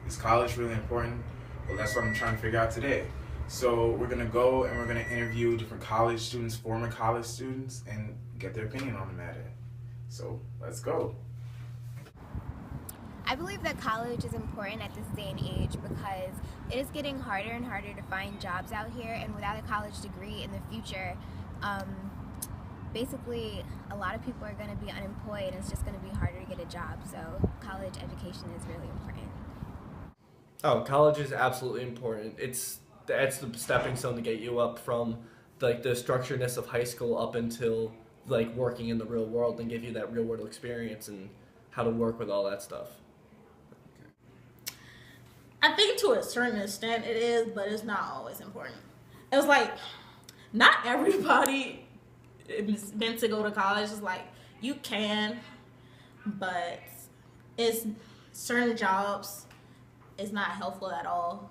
Is college really important? Well, that's what I'm trying to figure out today. So we're gonna go and we're gonna interview different college students, former college students, and get their opinion on the matter. So let's go. I believe that college is important at this day and age because it is getting harder and harder to find jobs out here, and without a college degree in the future, um, basically a lot of people are going to be unemployed and it's just going to be harder to get a job. So college education is really important. Oh, college is absolutely important. It's the stepping stone to get you up from like the structuredness of high school up until like working in the real world and give you that real world experience and how to work with all that stuff. I think to a certain extent it is, but it's not always important. It was like, not everybody is meant to go to college. It's like, you can, but it's certain jobs is not helpful at all.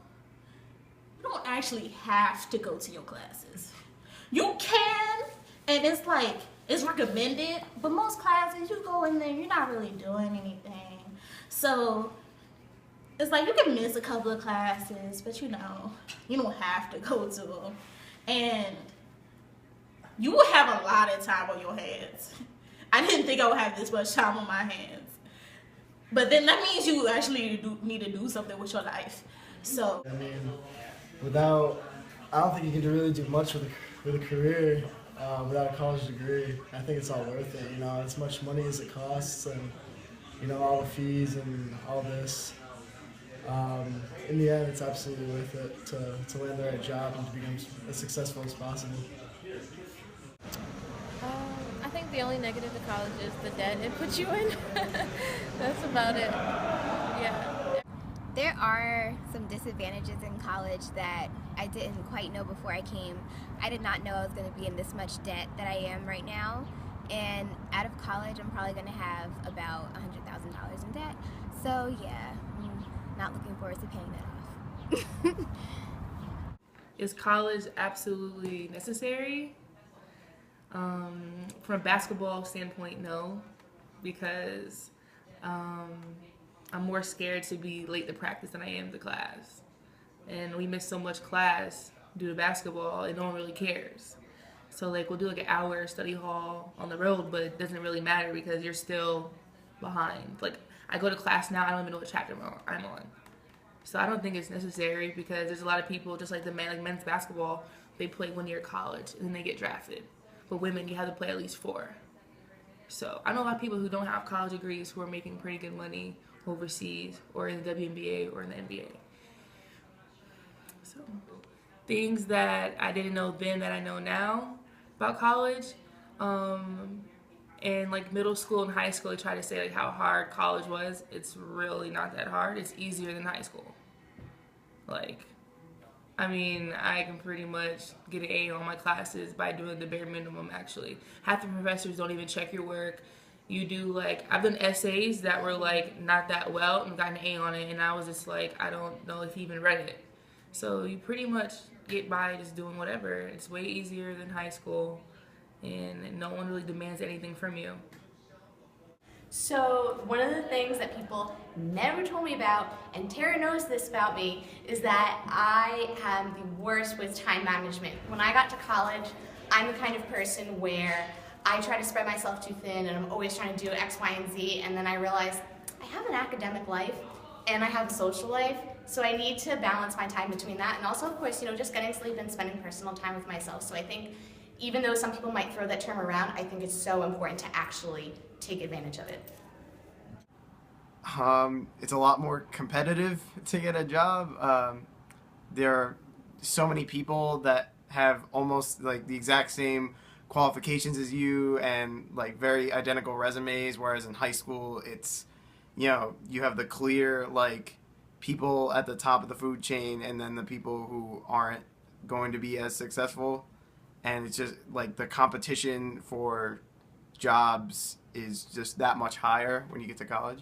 You don't actually have to go to your classes. You can, and it's like, it's recommended, but most classes, you go in there, you're not really doing anything. So it's like you can miss a couple of classes, but you don't have to go to them. And you will have a lot of time on your hands. I didn't think I would have this much time on my hands. But then that means you actually need to do something with your life. So I mean, I don't think you can really do much with a career without a college degree. I think it's all worth it. As much money as it costs, and all the fees and all this. In the end, it's absolutely worth it to land the right job and to become as successful as possible. I think the only negative to college is the debt it puts you in. That's about it. Yeah. There are some disadvantages in college that I didn't quite know before I came. I did not know I was going to be in this much debt that I am right now. And out of college, I'm probably going to have about $100,000 in debt. So yeah, I'm not looking forward to paying that off. Is college absolutely necessary? From a basketball standpoint, no, because I'm more scared to be late to practice than I am to class. And we miss so much class due to basketball, and no one really cares. So like we'll do like an hour study hall on the road, but it doesn't really matter because you're still behind. Like I go to class now, I don't even know what chapter I'm on. So I don't think it's necessary because there's a lot of people, just like men's basketball, they play 1 year of college and then they get drafted. But women, you have to play at least 4. So I know a lot of people who don't have college degrees who are making pretty good money overseas or in the WNBA or in the NBA. So things that I didn't know then that I know now about college. In like middle school and high school, they try to say like how hard college was. It's really not that hard. It's easier than high school. Like, I mean, I can pretty much get an A on my classes by doing the bare minimum, actually. Half the professors don't even check your work. You do, like, I've done essays that were, like, not that well and got an A on it, and I was just like, I don't know if he even read it. So you pretty much get by just doing whatever. It's way easier than high school, and no one really demands anything from you. So one of the things that people never told me about, and Tara knows this about me, is that I am the worst with time management. When I got to college, I'm the kind of person where I try to spread myself too thin and I'm always trying to do X, Y, and Z, and then I realize I have an academic life and I have a social life, so I need to balance my time between that, and also of course, just getting sleep and spending personal time with myself. So I think even though some people might throw that term around, I think it's so important to actually take advantage of it. It's a lot more competitive to get a job. There are so many people that have almost like the exact same qualifications as you and like very identical resumes, whereas in high school it's, you have the clear like people at the top of the food chain and then the people who aren't going to be as successful. And it's just like the competition for jobs is just that much higher when you get to college.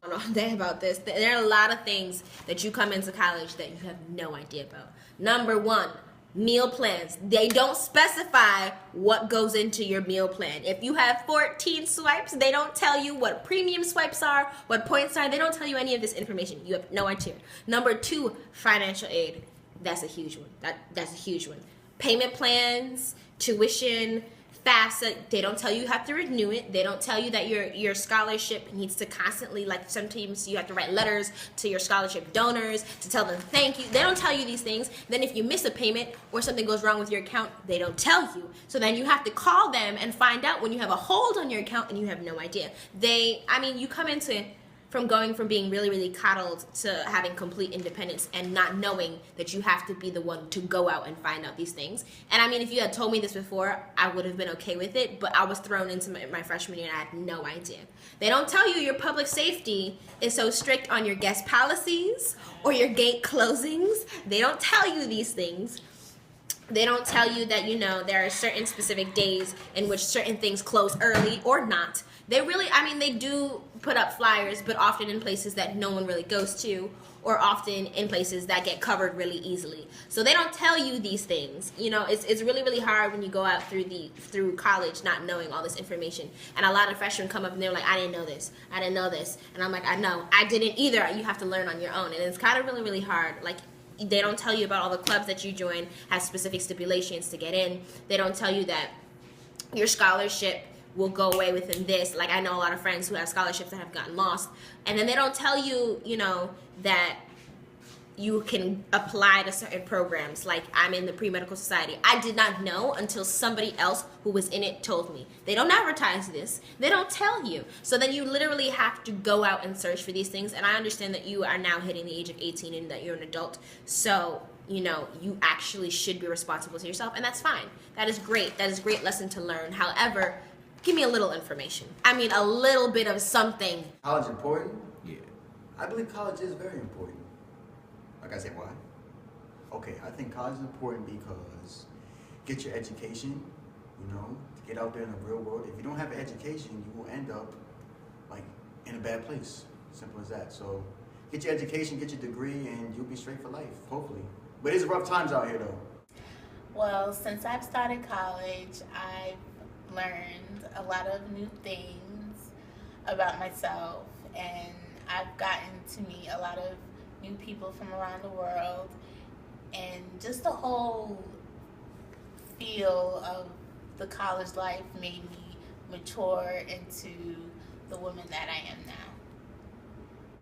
All day about this. There are a lot of things that you come into college that you have no idea about. Number one, Meal plans. They don't specify what goes into your meal plan. If you have 14 swipes, they don't tell you what premium swipes are, what points are. They don't tell you any of this information. You have no idea. Number 2, financial aid. That's a huge one. That's a huge one. Payment plans, tuition, FAFSA. They don't tell you have to renew it. They don't tell you that your scholarship needs to constantly, like sometimes you have to write letters to your scholarship donors to tell them thank you. They don't tell you these things. Then if you miss a payment or something goes wrong with your account, they don't tell you. So then you have to call them and find out when you have a hold on your account and you have no idea. You come into from going from being really, really coddled to having complete independence and not knowing that you have to be the one to go out and find out these things. And I mean, if you had told me this before, I would have been okay with it, but I was thrown into my freshman year and I had no idea. They don't tell you your public safety is so strict on your guest policies or your gate closings. They don't tell you these things. They don't tell you that, there are certain specific days in which certain things close early or not. They do put up flyers, but often in places that no one really goes to, or often in places that get covered really easily. So they don't tell you these things. It's really, really hard when you go out through college not knowing all this information. And a lot of freshmen come up and they're like, I didn't know this. And I'm like, I know. I didn't either. You have to learn on your own. And it's kind of really, really hard. Like, they don't tell you about all the clubs that you join have specific stipulations to get in. They don't tell you that your scholarship will go away within this. Like, I know a lot of friends who have scholarships that have gotten lost. And then they don't tell you, that you can apply to certain programs. Like, I'm in the pre-medical society. I did not know until somebody else who was in it told me. They don't advertise this. They don't tell you. So then you literally have to go out and search for these things. And I understand that you are now hitting the age of 18 and that you're an adult. So, you actually should be responsible to yourself. And that's fine. That is great. That is a great lesson to learn. However, give me a little information. I mean, a little bit of something. College important? Yeah. I believe college is very important. Like I said, why? Okay, I think college is important because get your education, to get out there in the real world. If you don't have an education, you will end up in a bad place. Simple as that. So get your education, get your degree, and you'll be straight for life, hopefully. But it's rough times out here, though. Well, since I've started college, I've learned a lot of new things about myself, and I've gotten to meet a lot of new people from around the world, and just the whole feel of the college life made me mature into the woman that I am now.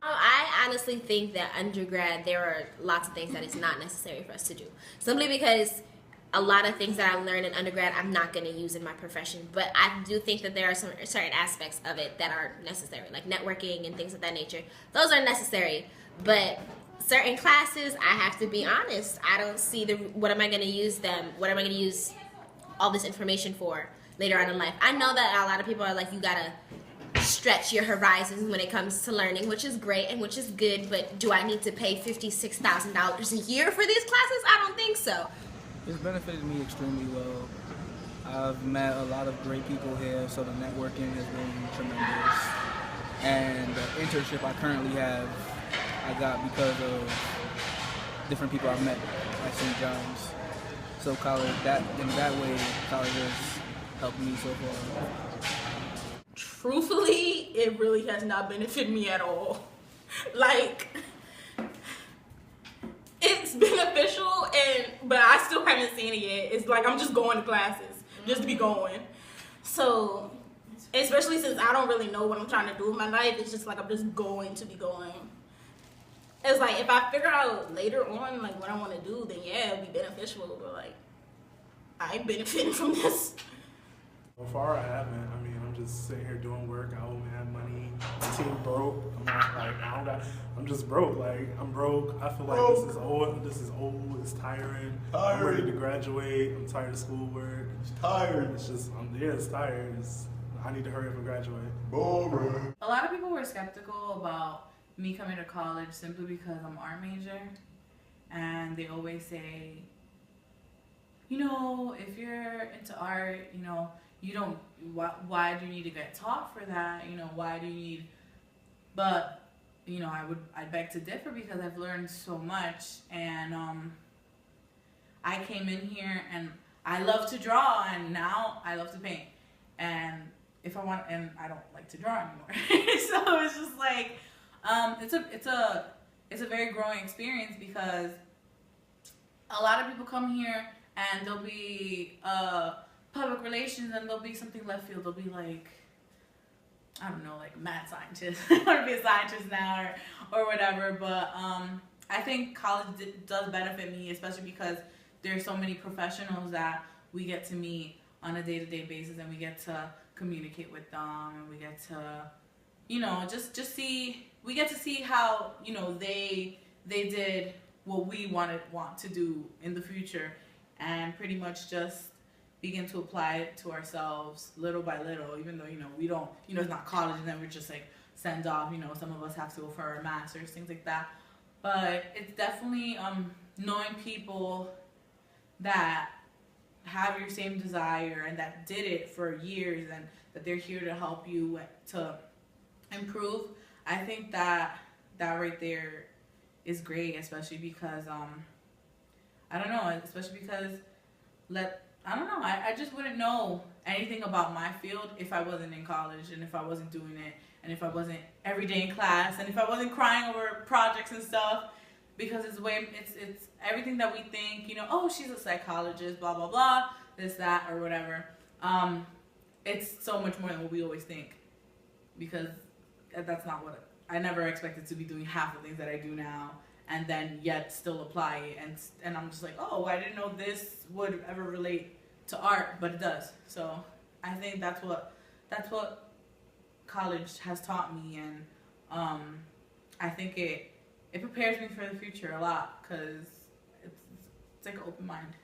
I honestly think that undergrad, there are lots of things that is not necessary for us to do. Simply because a lot of things that I learned in undergrad, I'm not going to use in my profession. But I do think that there are some certain aspects of it that are necessary, like networking and things of that nature. Those are necessary. But certain classes, I have to be honest, I don't see what am I going to use all this information for later on in life. I know that a lot of people are like, you got to stretch your horizons when it comes to learning, which is great and which is good, but do I need to pay $56,000 a year for these classes? I don't think so. It's benefited me extremely well. I've met a lot of great people here, so the networking has been tremendous. And the internship I currently have, I got because of different people I've met at St. John's. So college, in that way, college has helped me so far. Truthfully, it really has not benefited me at all. It's beneficial, but I still haven't seen it yet. It's like I'm just going to classes, just to be going. So, especially since I don't really know what I'm trying to do in my life, it's just like I'm just going to be going. It's like if I figure out later on what I want to do, then yeah, it'll be beneficial. But I ain't benefiting from this. So far, I haven't. I mean, I'm just sitting here doing work. I don't have money. My team broke. I'm just broke. I'm broke. I feel like this is old. It's tiring. I'm ready to graduate. I'm tired of schoolwork. It's tired. It's just, it's tired. I need to hurry up and graduate. Boring. A lot of people were skeptical about me coming to college simply because I'm art major, and they always say, if you're into art, you don't, why do you need to get taught for that? Why do you need, but, I beg to differ because I've learned so much, and I came in here and I love to draw, and now I love to paint. And if I want, and I don't like to draw anymore. So it's just like, it's a very growing experience, because a lot of people come here and there'll be public relations, and there'll be something left field. They'll be like, I don't know, like mad scientist. I want to be a scientist now, or whatever. But I think college does benefit me, especially because there's so many professionals that we get to meet on a day-to-day basis, and we get to communicate with them, and we get to, you know, just see, we get to see how, you know, they did what we want to do in the future, and pretty much just begin to apply it to ourselves little by little, even though, you know, we don't, you know, it's not college and then we're just like send off, you know, some of us have to go for our masters, things like that. But it's definitely knowing people that have your same desire and that did it for years, and that they're here to help you to improve. I think that right there is great, especially because I don't know, especially because I don't know, I just wouldn't know anything about my field if I wasn't in college, and if I wasn't doing it, and if I wasn't every day in class, and if I wasn't crying over projects and stuff, because it's everything that we think, you know, oh, she's a psychologist, blah, blah, blah, this, that, or whatever. It's so much more than what we always think, because that's not what I never expected to be doing half the things that I do now, and then yet still apply it, and I'm just like, oh, I didn't know this would ever relate to art, but it does. So I think that's what college has taught me, and I think it prepares me for the future a lot, because it's like an open mind.